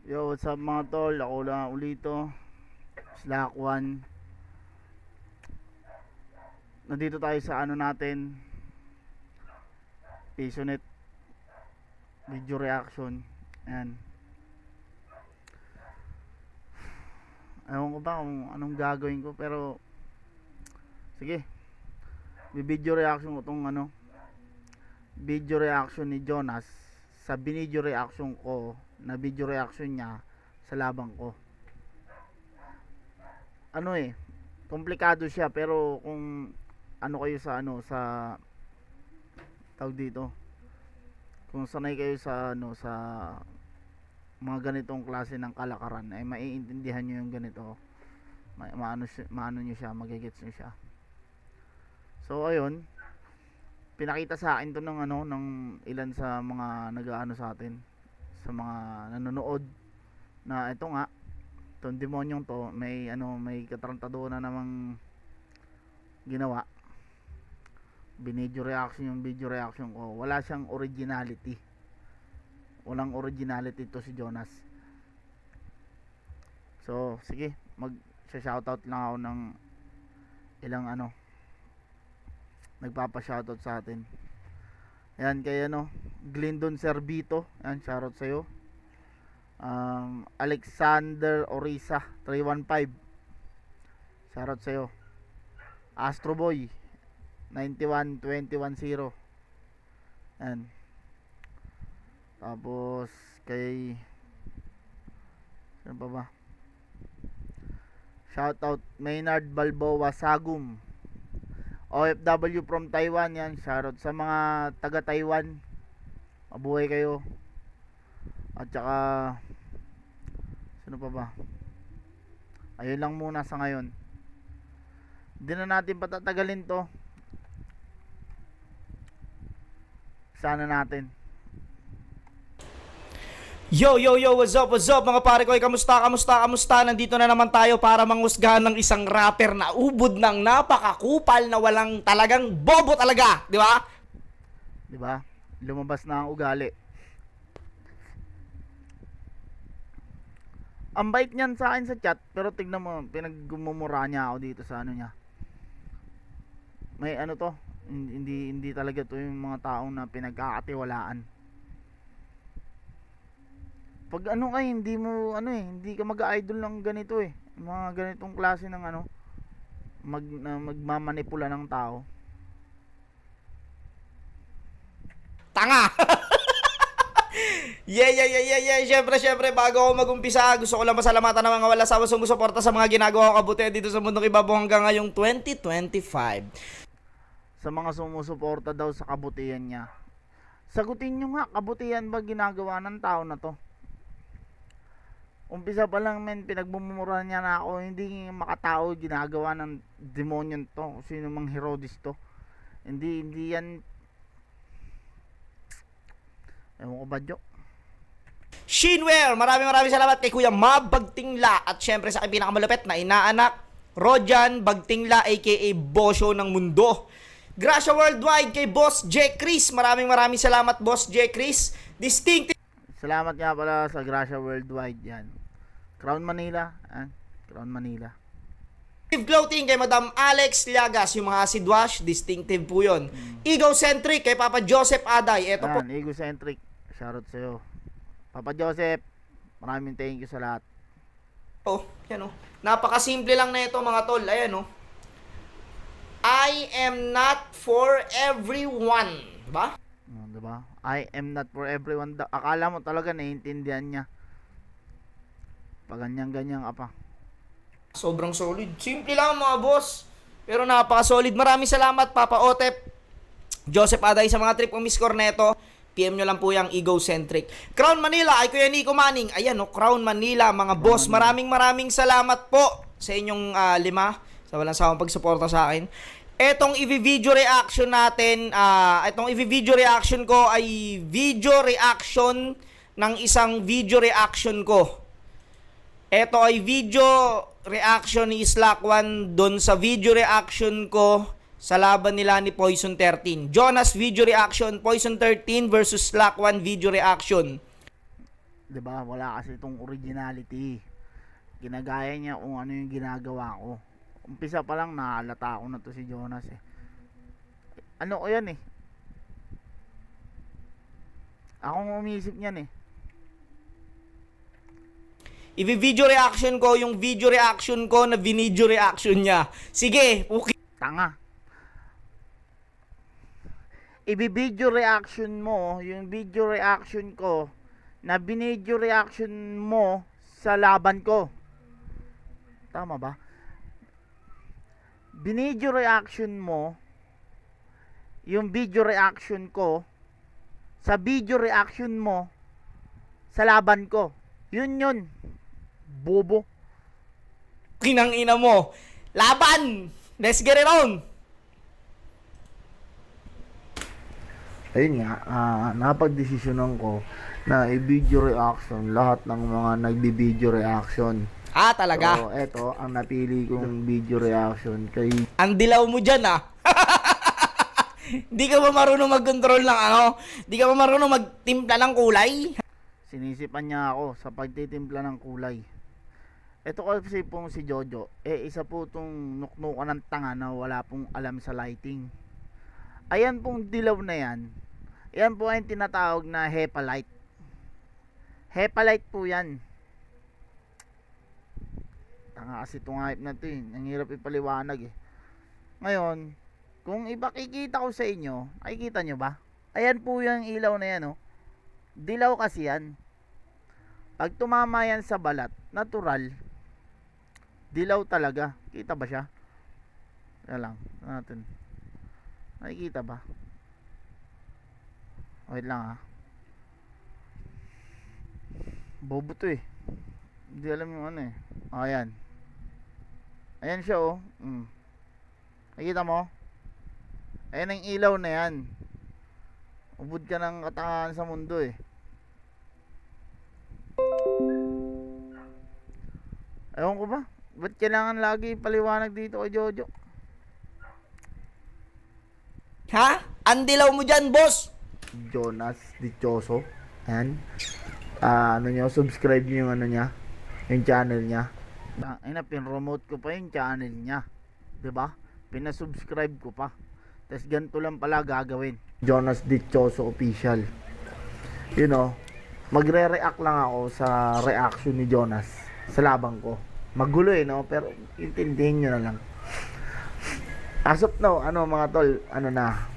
Yo, what's up mga tol? Ako lang ulito. Slack 1. Nandito tayo sa ano natin. Pisonet video reaction. Ayan. Ewan ko ba kung anong gagawin ko, pero sige. Video reaction ko tong ano. Video reaction ni Jonas sa binidyo reaction ko na video reaction niya sa labang ko. Ano komplikado siya, pero kung ano kayo sa ano sa tawag dito, kung sanay kayo sa ano sa mga ganitong klase ng kalakaran, ay maiintindihan nyo yung ganito. Maano nyo siya, magigets nyo siya. So ayun, pinakita sa akin to ng ano ng ilan sa mga nag-aano sa atin, sa mga nanonood, na ito nga, itong demonyong to may ano, may katarantado na namang ginawa. Binidyo reaction yung video reaction ko. Wala siyang originality. Walang originality to si Jonas. So sige, mag-shoutout lang ako ng ilang ano, nagpapa-shoutout sa atin. Ayan, kay ano, Glindon Servito. Ayan, shoutout sa'yo. Alexander Orisa 315, shoutout sa'yo. Astro Boy 91210. Ayan. Tapos kay sino pa ba? Shoutout Maynard Balboa Sagum, OFW from Taiwan. Yan, shoutout sa mga taga Taiwan, mabuhay kayo. At saka sino pa ba? Ayun lang muna sa ngayon. Hindi na natin patatagalin to. Sana natin. Yo, yo, yo, what's up mga pare ko? Kamusta? Nandito na naman tayo para manghusgahan ng isang rapper na ubod ng napakakupal na walang talagang bobo talaga, di ba? Di ba? Lumabas na ang ugali. Ang bait niyan sa akin sa chat, pero tignan mo, pinagmumura niya ako dito sa ano niya. May ano to, hindi talaga to yung mga taong na pinagkakatiwalaan. Pag ano kay hindi mo ano hindi ka mag-idol ng ganito mga ganitong klase ng ano, magmamanipula ng tao. Tanga! Yeah. Syempre, bago ako mag-umpisa, gusto ko lang masalamatan ng mga wala sawang sumusuporta sa mga ginagawa ko kabutihan dito sa Mundong Ibabaw hanggang ngayong 2025. Sa mga sumusuporta daw sa kabutihan niya, sagutin nyo nga, kabutihan ba ginagawa ng tao na to? Umpisa pa lang men, pinagmumura niya na ako, hindi makatao ginagawa ng demonyon to, sino mang Herodes to. Hindi yan. Ewan ko ba, Jo? Shinware, maraming salamat kay Kuya Mab Bagtingla at syempre sa aking pinakamalupit na inaanak, Rojan Bagtingla aka Bosyo ng Mundo. Gracia Worldwide kay Boss J. Chris, maraming salamat Boss J. Chris. Distinctive Salamat nga pala sa Gracia Worldwide yan. Crown Manila, Crown Manila. Clothing kay Madam Alex Llagas, yung mga acid wash, distinctive po yun. Egocentric kay Papa Joseph Aday, eto po. Egocentric, shoutout sa'yo. Papa Joseph, maraming thank you sa lahat. Oh, yan oh. Napakasimple lang na ito mga tol, ayan oh. I am not for everyone, diba? Diba? I am not for everyone. Akala mo talaga naiintindihan niya. Pag ganyan ka pa. Sobrang solid. Simple lang mga boss. Pero napaka-solid. Maraming salamat Papa Otep, Joseph Aday sa mga trip o miss corneto. PM nyo lang po yung Egocentric. Crown Manila ay Kuya Nico Manning. Ayan oh, Crown Manila mga boss. Maraming salamat po sa inyong lima sa walang sawang pagsuporta sa akin. Etong i-video reaction natin, itong i-video reaction ko ay video reaction ng isang video reaction ko. Ito ay video reaction ni Slack 1 doon sa video reaction ko sa laban nila ni Poison 13. Jonas video reaction, Poison 13 versus Slack 1 video reaction. 'Di ba? Wala kasi itong originality. Ginagaya niya kung ano yung ginagawa ko. Umpisa pa lang nahalata ako na to si Jonas eh. Ano ko yan eh. Akong umisip niyan eh. I-video reaction ko yung video reaction ko na video reaction niya. Sige, okay. Tanga. Ibi-video reaction mo yung video reaction ko na binidyo reaction mo sa laban ko. Tama ba? Binidyo reaction mo yung video reaction ko sa video reaction mo sa laban ko. Yun. Bobo. Kinang ina mo. Laban! Let's get it on! Ayun nga, napagdesisyonan ko na i-video reaction lahat ng mga nagbi-video reaction. Ah, talaga? So, eto, ang napili kong video reaction kay... Ang dilaw mo dyan, ah. Di ka ba marunong mag-control ng ano? Di ka ba marunong magtimpla ng kulay? Sinisipan niya ako sa pagtitimpla ng kulay. Ito kasi pong si Jojo, isa po tong nuknukan ng tanga na wala pong alam sa lighting. Ayan pong dilaw na yan. Yan po ay tinatawag na HEPA light. HEPA light po yan. Tanga kasi itong hype na to eh. Ang hirap ipaliwanag eh. Ngayon, kung ipakikita ko sa inyo, nakikita nyo ba? Ayan po yung ilaw na yan oh. Dilaw kasi yan. Pag tumama yan sa balat, natural, dilaw talaga. Kita ba siya? Yan lang, natin. Nakikita ba? Wait lang ha. Bobo to eh. Hindi alam yung ano eh. Ayan. Ayan siya oh. Nakikita mo? Ayan ang ilaw na yan. Ubod ka ng katangahan sa mundo eh. Ewan ko ba? Ba't kailangan lagi paliwanag dito kay Jojo? Ha? Ang dilaw mo dyan, boss! Jonas Dichoso. Ayan. Ano nyo, subscribe nyo yung ano niya. Yung channel niya. Ay na, pinromote ko pa yung channel niya. 'Di ba? Pinasubscribe ko pa. Tapos ganito lang pala gagawin. Jonas Dichoso Official. You know, magre-react lang ako sa reaction ni Jonas sa labang ko. Magulo eh, no? Pero intindihin nyo na lang. Asop no, ano mga tol, ano na.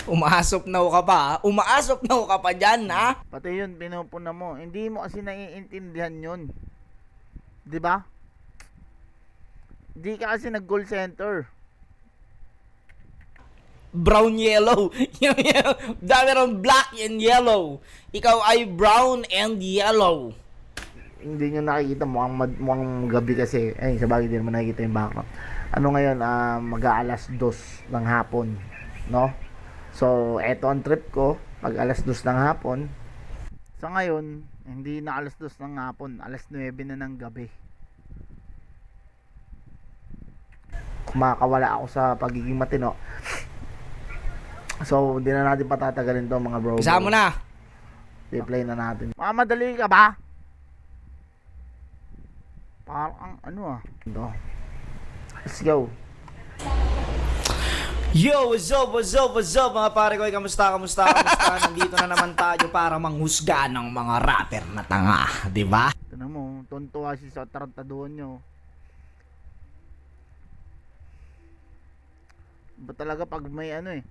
Umaasop na ka pa, ha? Umaasop na ka pa dyan, ha? Pati yun, pinupuna mo. Hindi mo kasi naiintindihan yun. 'Di ba? Di ka kasi nag-call center. Brown yellow. Dami ron black and yellow. Ikaw ay brown and yellow. Hindi nyo nakikita, mukhang gabi kasi. Ay, sabagay din naman nakikita yung background. Ano ngayon, mag-aalas 2 ng hapon, no? So, eto ang trip ko, pag alas 2 ng hapon. Sa ngayon, hindi na alas 2 ng hapon, alas 9 na ng gabi. Kumakawala ako sa pagiging matino. So, hindi na natin patatagalin to mga bro. Isa mo na. I-play na natin. Madali ka ba? Parang ano ah. Ito. Let's go. Yo, what's up mga pare ko? Kamusta? Nandito na naman tayo para manghusga ng mga rapper na tanga, di ba? Tignan mo, tuntua siya sa tarantaduhan nyo. Ba talaga pag may ano eh.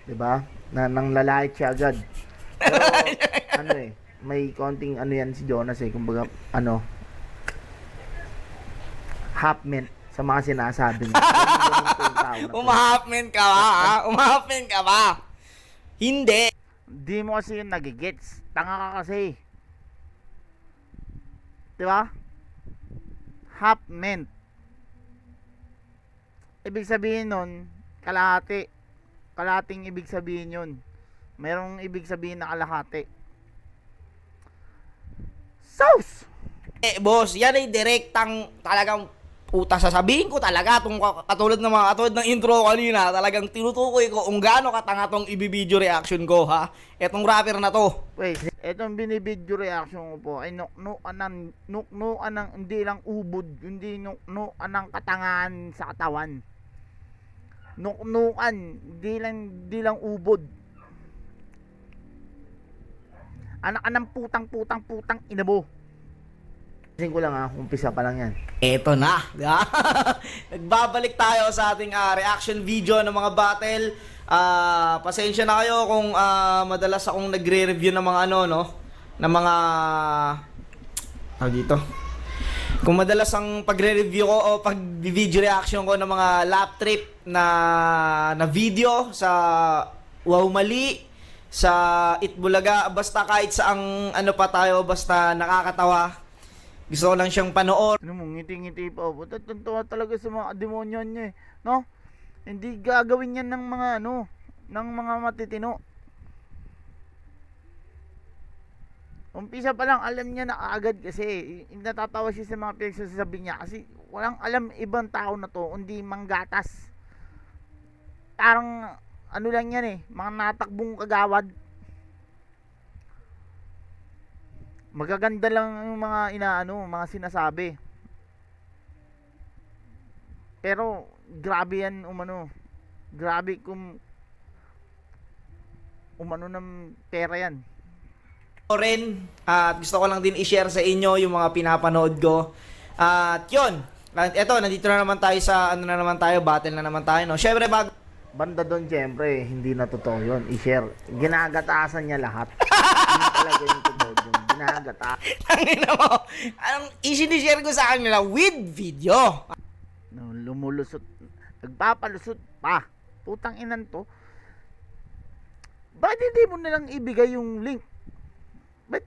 Diba? Nang lalait siya agad. Pero ano eh, may konting ano yan si Jonas eh, kumbaga ano, half mint sa mga sinasabi niya. Umahapmen ka ba, ha? Umahapmen ka ba? Hindi. Di mo kasi yung nagigets. Tanga ka kasi. Diba? Half mint. Ibig sabihin nun, kalahati. Kalahating ibig sabihin yun. Merong ibig sabihin na kalahati. Sauce! Boss, yan ay direktang talagang puta sasabihin ko talaga tong katulad ng intro ko kanina, talagang tinutukoy ko kung gaano katanga tong ibibideo reaction ko, ha. Etong rapper na to. Wait, Etong binibidyo reaction ko po ay nuknuan ng hindi lang ubod, hindi nuknuan ng katangahan sa katawan. Nuknuan, hindi lang ubod. Anak ka ng putang ina mo. Kasi ko lang umpisa pa lang yan. Eto na, di ba? Nagbabalik tayo sa ating reaction video ng mga battle. Pasensya na kayo kung madalas akong nagre-review ng mga ano, no? Ng mga dito. Kung madalas ang pagre-review ko o pag-video reaction ko ng mga lap trip na video sa Wow Mali, sa Itbulaga, basta kahit saang ano pa tayo, basta nakakatawa. Gusto ko lang siyang panoorin. Ano mo, ngiti-ngiti pa. Tuntua talaga sa mga demonyo niya eh. No? Hindi gagawin yan ng mga ano, ng mga matitino. Umpisa pa lang, alam niya na agad kasi natatawa siya sa mga pinagsasabi niya kasi walang alam ibang tao na to, hindi manggatas. Parang ano lang yan eh, mga natakbong kagawad. Magaganda lang yung mga mga sinasabi. Pero grabe yan grabe kung ng pera yan. At gusto ko lang din i-share sa inyo yung mga pinapanood ko. At yun, eto, nandito na naman tayo sa battle na naman tayo, no? Syempre Banda doon, syempre, hindi na totoo yun. I-share. Ginagatasan niya lahat. Hindi talaga yung totoo yun. Ginagatasan. Tangina mo, anong i-share ko sa kanila with video. No, lumulusot. Nagpapalusot pa. Putang inan to. Bakit hindi mo nalang ibigay yung link? Ba't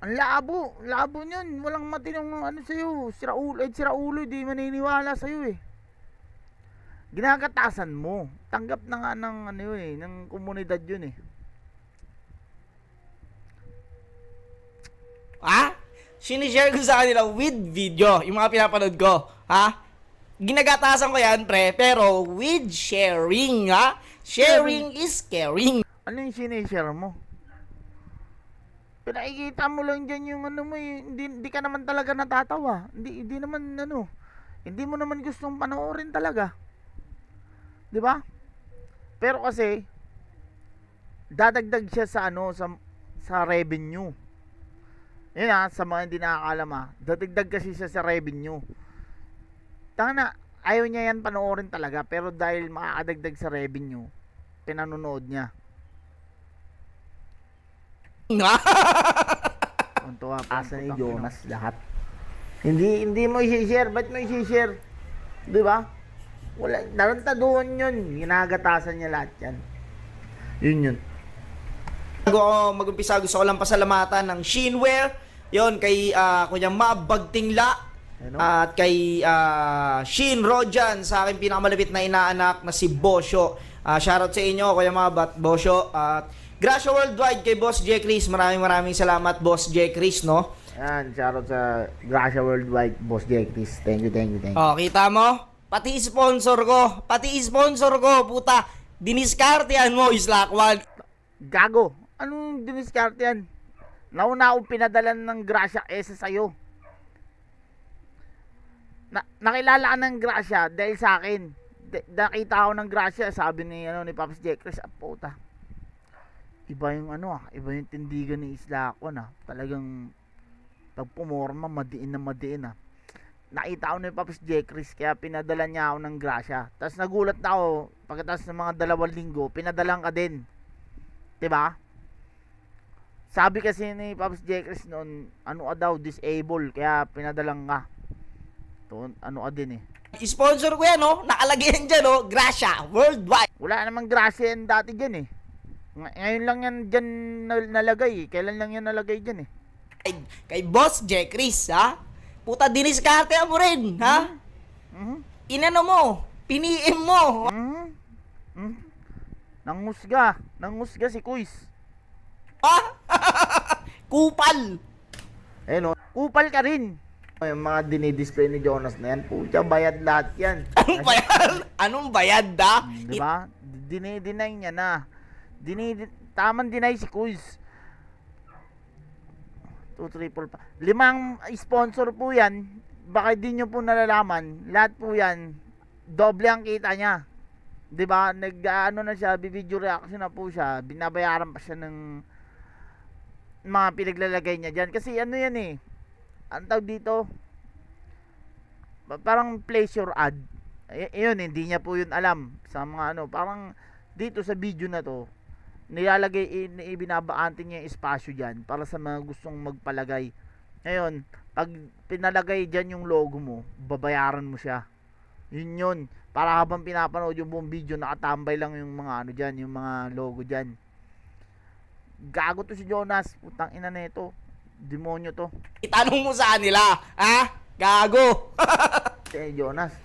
ang labo niyan. Walang matinong sa'yo. Sira ulo, di maniniwala sa'yo eh. Ginagatasan mo. Tanggap na nga ng ng komunidad yun eh. Sinishare ko sa kanila with video, yung mga pinapanood ko, ginagatasan ko yan, pre, pero with sharing, sharing is caring. Ano yung sinishare mo? Pinakikita mo lang dyan yung hindi ka naman talaga natatawa. Hindi naman hindi mo naman gustong panoorin talaga. 'Di ba? Pero kasi dadagdag siya sa sa revenue. Yan sa mga hindi nakakalam dadagdag kasi siya sa revenue. Tanga ayaw niya yan panoorin talaga, pero dahil makakadagdag sa revenue, pinanonood niya. Tuntua asa ni Jonas lahat. Hindi mo i-share, ba't mo i-share? 'Di ba? Wala, narantaduhan yun. Ginagatasan niya lahat yan. Yun. Bago ako mag-umpisa, gusto ko lang pasalamatan ng Shinware. Yun, kay Kuya Mabagtingla. At kay Shin Rojan, sa aking pinakamalapit na inaanak na si Bosyo. Shoutout sa inyo, Kuya Mab at Bosyo. At Gracia Worldwide kay Boss J. Chris. Maraming salamat, Boss J. Chris, no? Yan, shoutout sa Gracia Worldwide, Boss J. Chris. Thank you. Oh, kita mo? Pati sponsor ko, puta. Diniskartehan mo, Islakwan. Gago. Anong diniskartehan? Nauna akong pinadalan ng Gracia kesa sa'yo. Nakilala ka ng Gracia dahil sa akin. Nakita ako ng Gracia, sabi ni Pops J. Chris, puta. Iba yung iba yung tindigan ni Islakwan Talagang pag pumorma, madiin na. Nakita ako ni Pops J. Chris, kaya pinadala niya ako ng Gracia. Tapos nagulat na ako, pagkatapos ng mga 2 linggo, pinadalan ka din. Diba? Sabi kasi ni Pops J. Chris noon, daw, disable, kaya pinadalang ka. To, ka din eh. Sponsor ko yan, no? Nakalagay yan dyan, no? Gracia Worldwide. Wala namang Gracia yan dati dyan eh. Ngayon lang yan dyan nalagay eh. Kailan lang yan nalagay dyan eh. Kay Boss J. Chris, Puta, diniskarte mo rin, ha? Inano mo, piniim mo. Nangusga si Kuis. Kupal. Kupal ka rin. Yung mga dinidisplay ni Jonas na yan, puta, bayad lahat yan. Anong bayad? Anong bayad, Diba? Dinay niya na. tamang deny si Kuis. 2, 3, 4, 5 sponsor po yan. Baka di nyo po nalalaman. Lahat po yan, doble ang kita niya. 'Di ba? Nag-ano na siya, video reaction na po siya. Binabayaran pa siya ng mga pinaglalagay niya diyan. Kasi ano yan eh. Ang tawag dito, parang pleasure ad. Yun, hindi niya po yun alam sa mga ano. Parang dito sa video na to, nilalagay, ibinabaante niya yung espasyo dyan para sa mga gustong magpalagay. Ngayon, pag pinalagay dyan yung logo mo, babayaran mo siya. Yun. Para habang pinapanood yung buong video, nakatambay lang yung mga ano dyan, yung mga logo dyan. Gago to si Jonas. Putang ina nito. Demonyo to. Itanong mo sa kanila, ha? Gago. Si Jonas.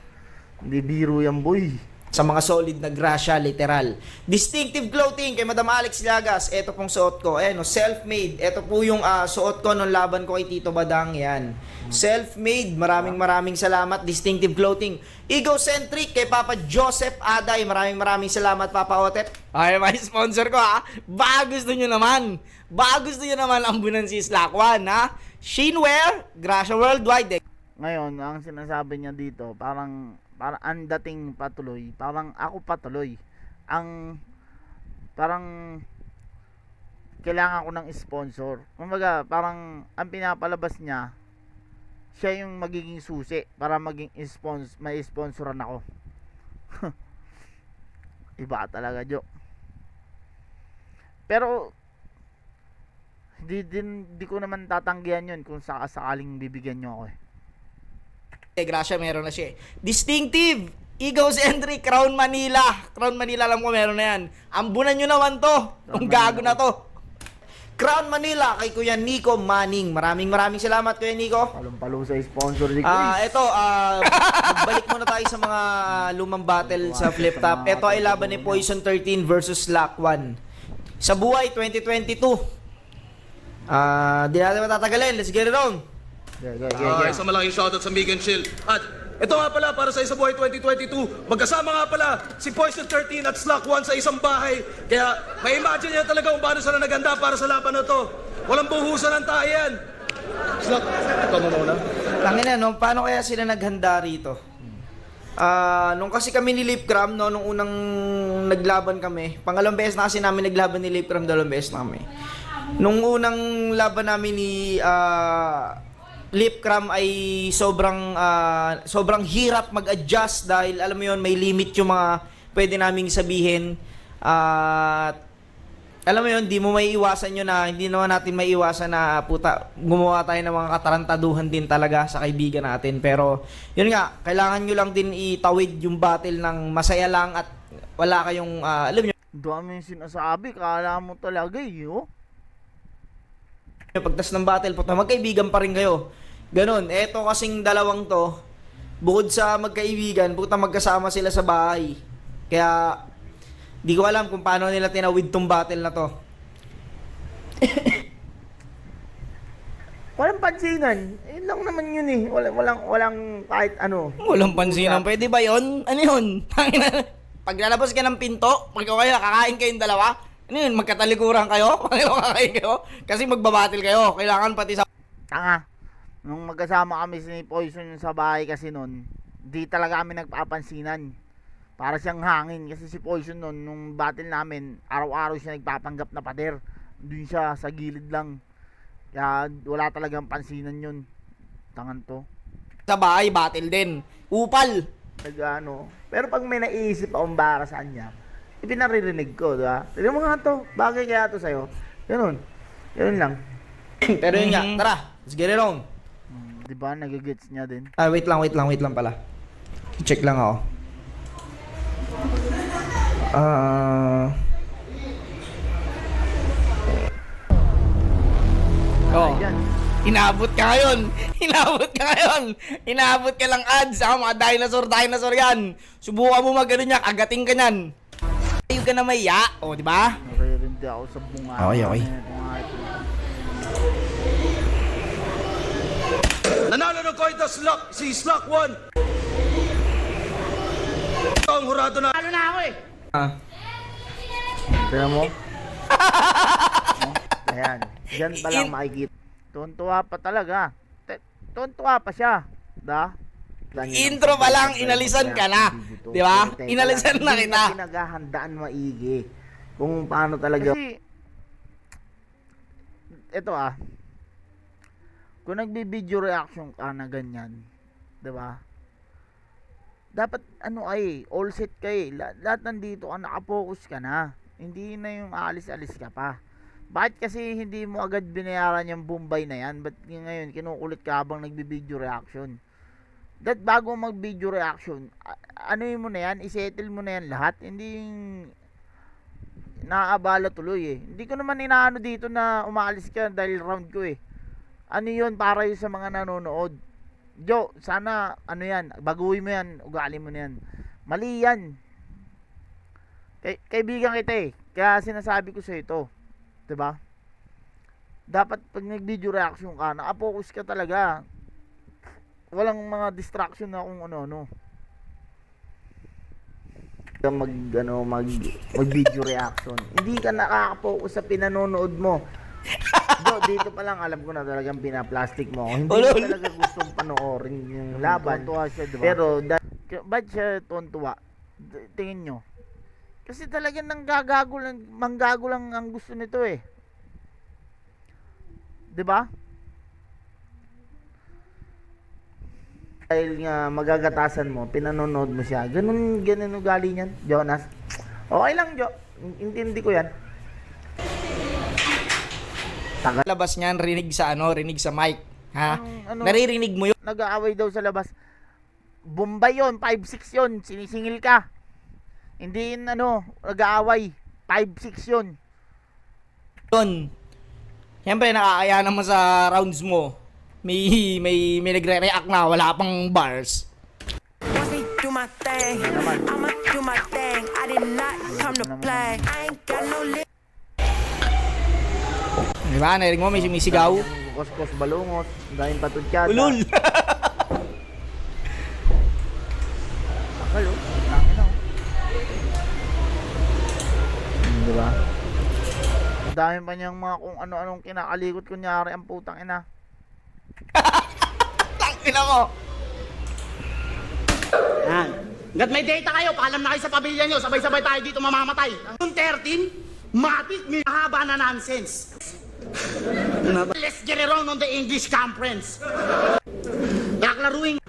Hindi biro yan, boy. Sa mga solid na grasya, literal. Distinctive clothing kay Madam Alex Llagas. Ito pong suot ko. Ayan, self-made. Ito po yung suot ko nung laban ko kay Tito Badang. Yan. Self-made. Maraming salamat. Distinctive clothing. Egocentric kay Papa Joseph Aday. Maraming salamat, Papa Otep. Ay, may sponsor ko, ha? Baka gusto nyo naman. Ambunan si Slack One, ha? Shinwear, Grasya Worldwide. Ngayon, ang sinasabi niya dito, parang ang dating patuloy, parang ako patuloy. Parang kailangan ko ng sponsor. Kumbaga, parang ang pinapalabas niya, siya yung magiging susi para maging may sponsoran ako. Iba talaga, Jo. Pero di ko naman tatanggihan yun kung sakaling bibigyan nyo ako eh. Grasya, meron na siya. Distinctive, egocentric, Crown Manila. Crown Manila, alam ko meron na yan. Ambunan nyo naman to. Ang gago na to. Crown Manila kay Kuya Nico Manning. Maraming salamat, Kuya Nico. Palong-palo sa sponsor ni Chris. Ito, balik muna tayo sa mga lumang battle sa flip top. Ito ay laban ni Poison 13 versus Slack 1. Sa buhay 2022. Di natin matatagalin. Let's get it on. Isang malaking shoutout sa Mig and Chill. At ito nga pala para sa Isabuhay 2022, magkasama nga pala si Poison 13 at Slack 1 sa isang bahay. Kaya may imagine niya talaga kung paano sila naganda para sa laban na to. Walang buhusan ng tayan. Slack, ito mo muna. Tangina, no? Paano kaya sila naghanda rito? Nung kasi kami ni Lipcram, no, nung unang naglaban kami, pangalawang beses na kasi namin naglaban ni Lipcram, dalawang beses na kami. Nung unang laban namin ni Lipcram ay sobrang hirap mag-adjust dahil alam mo yon, may limit yung mga pwede naming sabihin. Alam mo yon, hindi mo maiiwasan yun na hindi naman natin maiiwasan na puta, gumawa tayo ng mga katarantaduhan din talaga sa kaibigan natin. Pero yun nga, kailangan nyo lang din itawid yung battle ng masaya lang at wala kayong alam nyo. Dami yung sinasabi, kala mo talaga oh. Pagtas ng battle, puta, magkaibigan pa rin kayo. Ganon. Eto kasing dalawang to, bukod sa magkaibigan, puta, magkasama sila sa bahay. Kaya, di ko alam kung paano nila tinawid tong battle na to. Walang pansinan. Yun lang naman yun eh. Walang kahit ano. Walang pansinan. Pwede ba yun? Ano yun? Paglalabas ka ng pinto, kaya kakain kayong dalawa, ano yun? Magkatalikuran kayo? Kakain kayo? Kasi magbabattle kayo. Kailangan pati sa... Tanga. Nung magkasama kami si Poison sa bahay kasi nun, di talaga kami nagpapansinan. Para siyang hangin. Kasi si Poison nun, nung battle namin, araw-araw siya nagpapanggap na pader. Doon siya, sa gilid lang. Kaya wala talagang pansinan yun. Tangan to. Sa bahay, battle din. Upal. Nag-ano. Pero pag may naiisip akong bara sa kanya, ipinaririnig ko, diba? Tignan mo nga to, bagay kaya to sa'yo. Ganun. Ganun lang. Pero yun nga, tara, let's get it on. Diba, nagigits niya din. Wait lang pala. Check lang ako. Ayan. Inabot ka ngayon. Inabot ka lang ads. Mga dinosaur yan. Subukan mo mag-ano niya, agating ka niyan. Ayaw ka na maya. O, di ba? Naririndi ako sa bunga. Okay. Nanalo ng coin si Slack 1. Ito ang hurado na. Tignan mo. No? Ayan. Diyan pa lang makikita. Tuwan-tuwa pa talaga. Tuwan-tuwa pa siya. Da? Intro pa lang, inalisan ka na. Di ba? Inalisan na kita. Hindi pinaghahandaan maigi. Kung paano talaga. Kasi, ito kung nagbi-video reaction ka na ganyan, di ba? Dapat all set ka eh. Lahat nandito ka, nakapokus ka na. Hindi na yung aalis-alis ka pa. Bakit kasi hindi mo agad binayaran yung Bombay na yan? Ba't ngayon kinukulit ka habang nagbi-video reaction? Bago mag-video reaction, mo na yan, isettle mo na yan lahat. Hindi yung naaabala tuloy eh. Hindi ko naman inaano dito na umaalis ka dahil round ko eh. Yun para yun sa mga nanonood. Jo, sana yan, baguhin mo yan, ugali mo na yan. Mali yan. Kaibigan kita eh. Kaya sinasabi ko sa ito. 'Di ba? Dapat pag nag-video reaction ka, naka-focus ka talaga. Walang mga distraction na kung ano-ano. Mag-video reaction. Hindi ka nakaka-focus sa pinanonood mo. Dito pa lang alam ko na talagang pinaplastic mo. Hindi ko talaga gustong panoorin yung laban. Tuwa siya, diba? Pero, ba't siya tuwa? Tingin nyo. Kasi talagang manggago lang ang gusto nito eh. Diba? Dahil nga magagatasan mo, pinanonood mo siya. Ganun ugali niyan, Jonas. Okay lang, Jo. Intindi ko yan. Labas niyan, rinig sa mic. Ha? Naririnig mo yun? Nag-aaway daw sa labas. Bombay yun, 5-6 yun. Sinisingil ka. Hindi yun nag-aaway. 5-6 yun. Siyempre, nakakaya naman sa rounds mo. May nagre-react na, wala pang bars. Do my thing, I'ma do my thing. I did not come to play. I ain't got no lip. Diba? Narinig mo, may sumisigaw. Kos-kos balungos. Ang daming patutyada. Ulul! Akal Tangin na Diba? Ang dami pa niyang mga kung ano-anong kinakalikot kunyari ang putang ina. Tangina mo! Yan. Hanggat may data kayo, paalam na kayo sa pamilya nyo, sabay-sabay tayo dito mamamatay. Yung 13, matik, may haba na nonsense. Let's get around on the English conference. Naklaruin,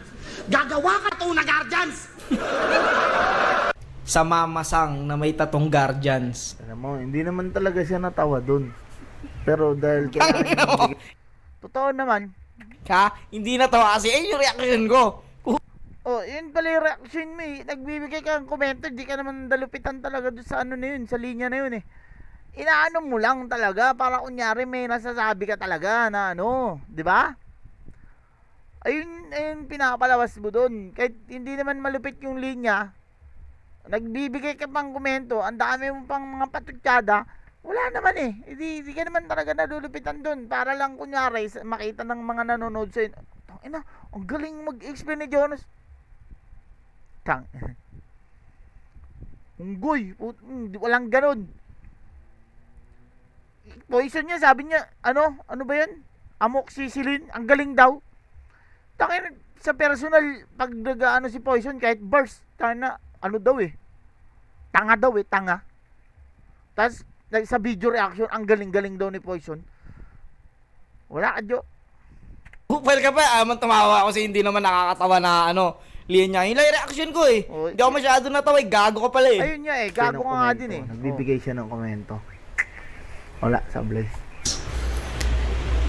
gagawa ka to na guardians. Sa mamasang na may tatong guardians. Alam mo, hindi naman talaga siya natawa dun. Pero dahil Tangina mo! totoo naman. Ha? Hindi na to kasi yung reaction ko. Yun pala yung reaction mo eh. Nagbibigay ka ng komento, di ka naman dalupitan talaga doon sa na yun, sa linya na yun eh. Inaano mo lang talaga para kunyari may nasasabi ka talaga na di ba? Ayun pinapalabas mo doon. Kahit hindi naman malupit yung linya, nagbibigay ka pang komento, ang dami mo pang mga patutsada, wala naman eh. Hindi ka naman talaga nalulupitan doon para lang kunyari makita ng mga nanonood sa'yo. Tangina, ang galing mag-explain ni Jonas. Unggoy, walang ganun. Poison niya, sabi niya, ano ba yun? Amoxicillin, ang galing daw. Tangina, sa personal, pag si Poison, kahit burst, tangina, daw eh. Tanga daw eh, tanga. Tapos, sa video reaction, ang galing-galing daw ni Poison. Wala ka, Jo. Well ka pa, tumawa ako kasi hindi naman nakakatawa na linya. Yung reaction ko eh. Hindi ako masyado natawa eh. Gago ka pala eh. Ayun nga eh. Gago ka nga din eh. Nagbibigay siya ng komento. Wala, sablay.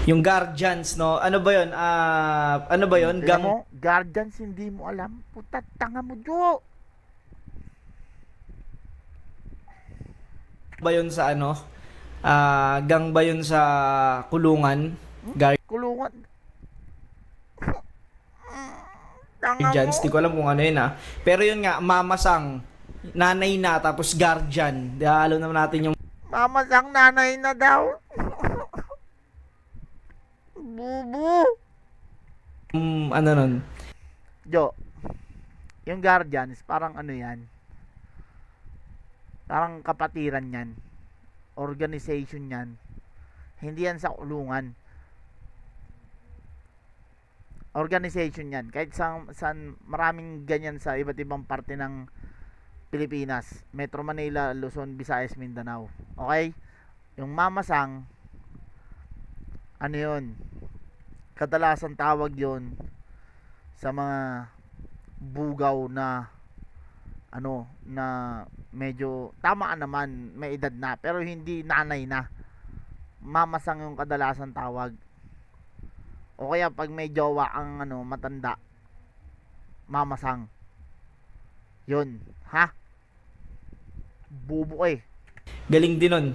Yung Guardians, no? Ano ba yun? Ano ba yun? Guardians, hindi mo alam. Puta, tanga mo, Jo. Ba yun sa gang ba yun sa kulungan? Kulungan. Guardians, di ko alam kung ano yun Pero yun nga, mamasang, nanay na, tapos guardian. Alam naman natin yung Mamasang nanay na daw. Bubu. ano nun? Jo, yung Guardians, parang yan. Parang kapatiran yan. organization yan. Hindi yan sa kulungan. Organization yan. Kahit sa maraming ganyan sa iba't ibang parte ng Pilipinas. Metro Manila, Luzon, Visayas, Mindanao. Okay? Yung mamasang, ano yun? Kadalasan tawag yun sa mga bugaw na ano, na medyo tama ka naman, may edad na, pero hindi nanay na. Mamasang yung kadalasan tawag. O kaya pag may jowa ang ano, matanda, mamasang. Yun, ha? Bubo eh. Galing din nun.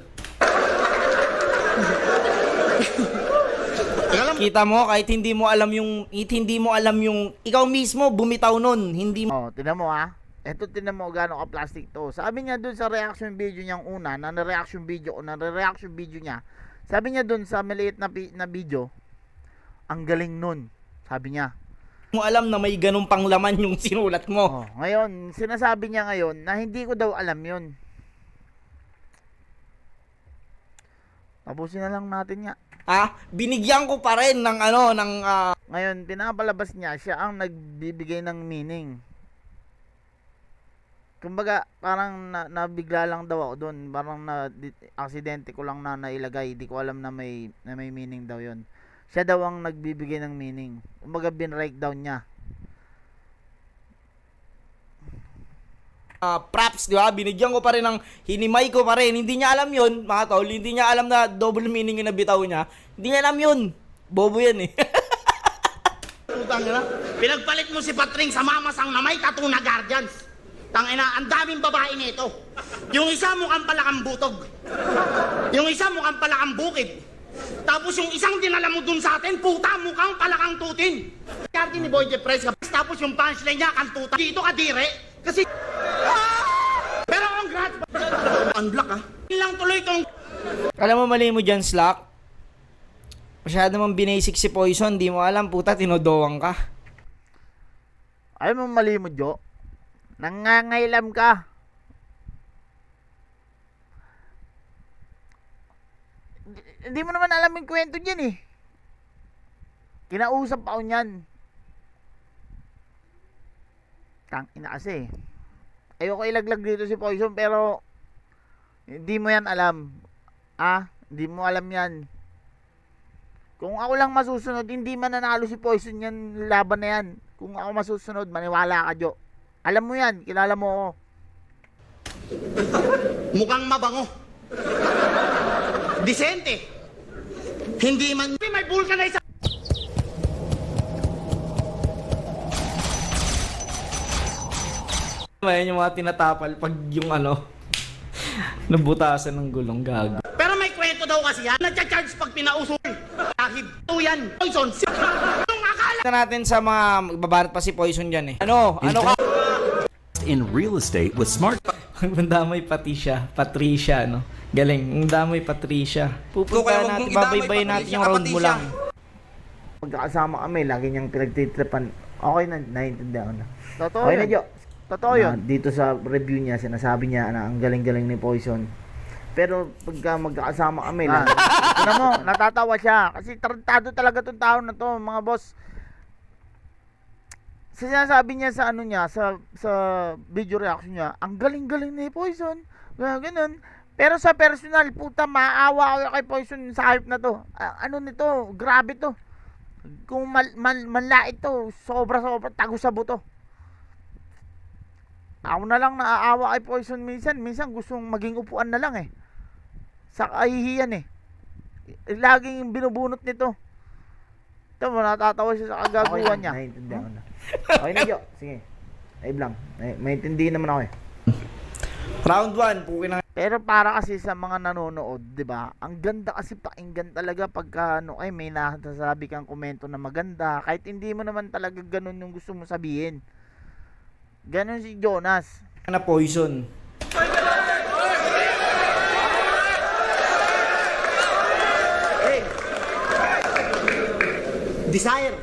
Kita mo, kahit hindi mo alam yung, ikaw mismo bumitaw nun, hindi mo. Oh, tinan mo ha. Eto, tinan mo gaano ka plastic to. Sabi niya dun sa reaction video niyang una, na reaction video niya. Sabi niya dun sa maliit na video, ang galing nun. Sabi niya. Mo alam na may ganung panglaman yung sinulat mo. Oh, ngayon, sinasabi niya ngayon na hindi ko daw alam yun. Tapusin na lang natin nga. Binigyan ko pa rin ng ano, ng Ngayon, pinapalabas niya, siya ang nagbibigay ng meaning. Kumbaga, parang nabigla lang daw ako doon. Parang aksidente ko lang na nailagay. Di ko alam na may meaning daw yon. Siya daw ang nagbibigay ng meaning. Kumbaga, bin-breakdown niya. props, di ba? Binigyan ko pa rin ng, hinimay ko pa rin. Hindi niya alam yun, mga tol. Hindi niya alam na double meaning yung nabitaw niya. Hindi niya alam yun. Bobo yan eh. Putang ina. Pinagpalit mo si Patring sa mamasang na may tattoo na guardians. Tangina, ang daming babae nito. Yung isa mukhang palakang butog. Yung isa mukhang palakang bukid. Tapos yung isang dinala mo dun sa atin, puta, mukhang palakang tutin. Guardian ni Boy Jeff Price. Tapos yung punchline niya, kang tuta. Dito ka dire. Kasi... Pero congrats. Unblock ah. Ilang tuloy tong... Alam mo, mali mo dyan, Slack. Masyado mong binasic si Poison. Di mo alam, puta, tinodowang ka. Ayaw mo mali mo, Jo. Nangangailam ka. Hindi mo naman alam yung kwento dyan eh. Kinausap ako niyan. Tangina kasi. Ayoko ilaglag dito si Poison pero hindi mo yan alam. Hindi mo alam yan. Kung ako lang masusunod, hindi mananalo si Poison yan laban na yan. Kung ako masusunod, maniwala ka, Jo. Alam mo yan, kilala mo ako. Mukhang mabango. Disente. Hindi man... May vulcanize. Ayan yung mga tinatapal pag yung ano, nabutasan ng gulong gago. Pero may kwento daw kasi yan. Nagcha-charge pag pinauso. Kahit ito yan. Poison. Yung akala... Ito natin sa mga magbabarat pa si Poison dyan eh. Ano ka? In real estate with smart. Ang damay Patricia, no? Galing, ang damay Patricia. Pupunta natin, babaybayin natin yung round mo lang. Magkakasama kami, lagi niyang pinagtitripan. Okay na, naiintindihan ko na. Totoo Okay yun. na, Jo. Totoo yun. Dito sa review niya, sinasabi niya na ang galing-galing ni Poison. Pero pagka magkakasama kami, lagi. Tignan mo, natatawa siya. Kasi tarantado talaga tong tao na to, mga boss. Sinasabi niya sa ano niya, sa video reaction niya, ang galing-galing ni Poison. Ganun. Pero sa personal, puta, maawa ako kay Poison sa hype na to. Ano nito, grabe to. Kung manlait to, sobra-sobra, tago sa buto. Ako na lang naaawa kay Poison minsan. Minsan gustong maging upuan na lang eh. Sa kahihiyan eh. Laging binubunot nito. Ito mo, natatawa siya sa kagaguhan niya. Naiintindihan ko na. Okay na, Jo. Sige. Ay lang. Maintindihan naman ako eh. Round 1, pukin na. Pero para kasi sa mga nanonood, 'di ba? Ang ganda kasi pakinggan talaga pagka may nasasabi kang komento na maganda, kahit hindi mo naman talaga ganun yung gusto mo sabihin. Ganun si Jonas. Na Poison. Hey! Desire.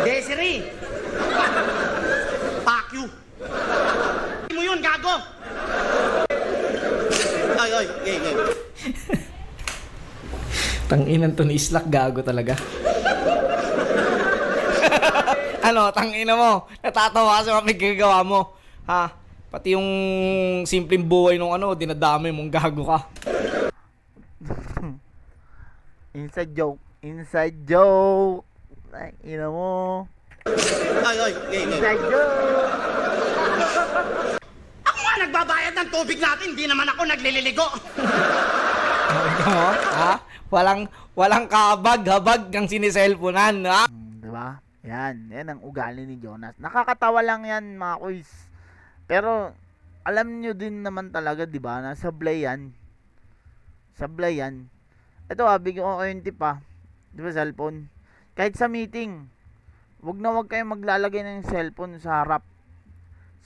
Desiree. Fuck you. Mo yun, gago. Ay, ay. Tanginan to ni Islak, gago talaga. Ano, tangina mo. Natatawa ka sa mga pinagagawa mo. Ha? Pati yung simpleng buhay nung ano, dinadami mong gago ka. Inside joke. Inside joke. Ay, ina mo. Ay. Inside joke. Ako nga nagbabayad ng tubig natin, hindi naman ako naglililigo. Mo, ha? Walang kabag-habag kang siniselfonan, ha? Diba? Yan ang ugali ni Jonas. Nakakatawa lang yan, mga kuys. Pero, alam nyo din naman talaga, diba, na sablay yan. Sablay yan. Ito, bigyan ko kayo yung tip, diba, cellphone. Kahit sa meeting, wag kayong maglalagay ng cellphone sa harap.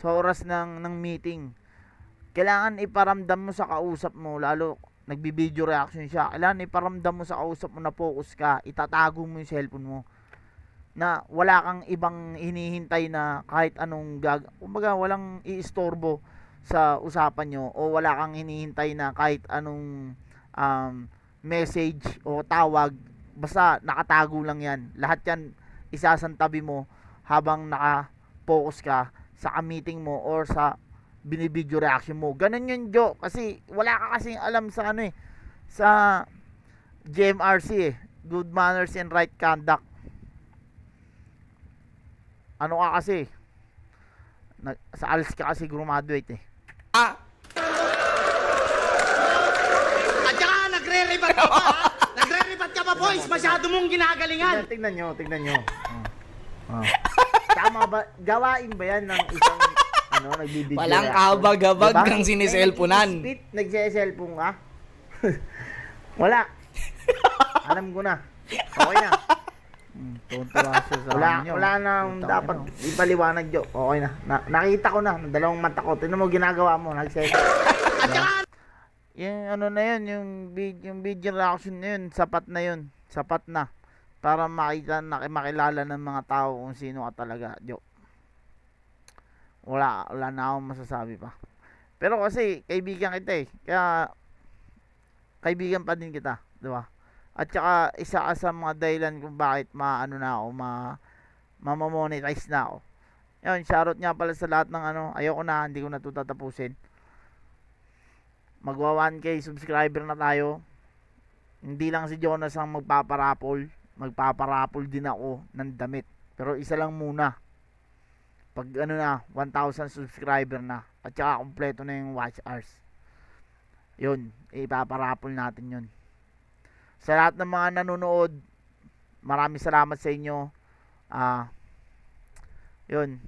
Sa oras ng meeting. Kailangan iparamdam mo sa kausap mo, lalo nagbibideo reaction siya. Kailangan iparamdam mo sa kausap mo na focus ka. Itatago mo yung cellphone mo. Na wala kang ibang hinihintay na kahit anong kumbaga walang iistorbo sa usapan nyo, o wala kang hinihintay na kahit anong message o tawag, basta nakatago lang yan. Lahat yan isasantabi mo habang naka-focus ka sa meeting mo or sa binibideo reaction mo. Ganun yun, Jo, kasi wala ka kasing alam sa sa GMRC Good Manners and Right Conduct. Ano ka kasi? Sa ALS ka kasi graduate Ah, At saka nagre-rebat ka pa, ha? Nagre-rebat ka pa, boys. Masyado mong ginagalingan. Tingnan nyo. Tama ba? Gawain ba yan ng isang nagbibideo walang reaction? kabag-habag Diba? kang siniselfonan. Nagsiselfon ka? Wala. Alam ko na. Okay na. Wala nang dapat ipaliwanag, Jo. Okay na. Nakita ko na, dalawang mata ko. Tingnan mo ginagawa mo, At saka, yung na yun, yung video reaction na yun, sapat na yun. Sapat na. Para makilala ng mga tao kung sino ka talaga, Jo. Wala na akong masasabi pa. Pero kasi, kaibigan kita Kaya, kaibigan pa din kita. Diba? At saka, isa ka sa mga dahilan kung bakit mamamonetize na ako. Yun, shoutout nga pala sa lahat ng ayoko na, hindi ko na ito tatapusin. Magwa 1K subscriber na tayo. Hindi lang si Jonas ang magpaparapol. Magpaparapol din ako ng damit. Pero isa lang muna. Pag 1,000 subscriber na. At saka kompleto na yung watch hours. Yun, ipaparapol natin yun. Sa lahat ng mga nanonood, maraming salamat sa inyo. Yun.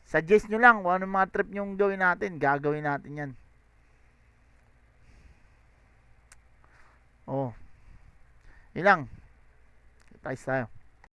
Suggest nyo lang kung anong mga trip nyong gawin natin. Gagawin natin yan. Yun lang. Price tayo.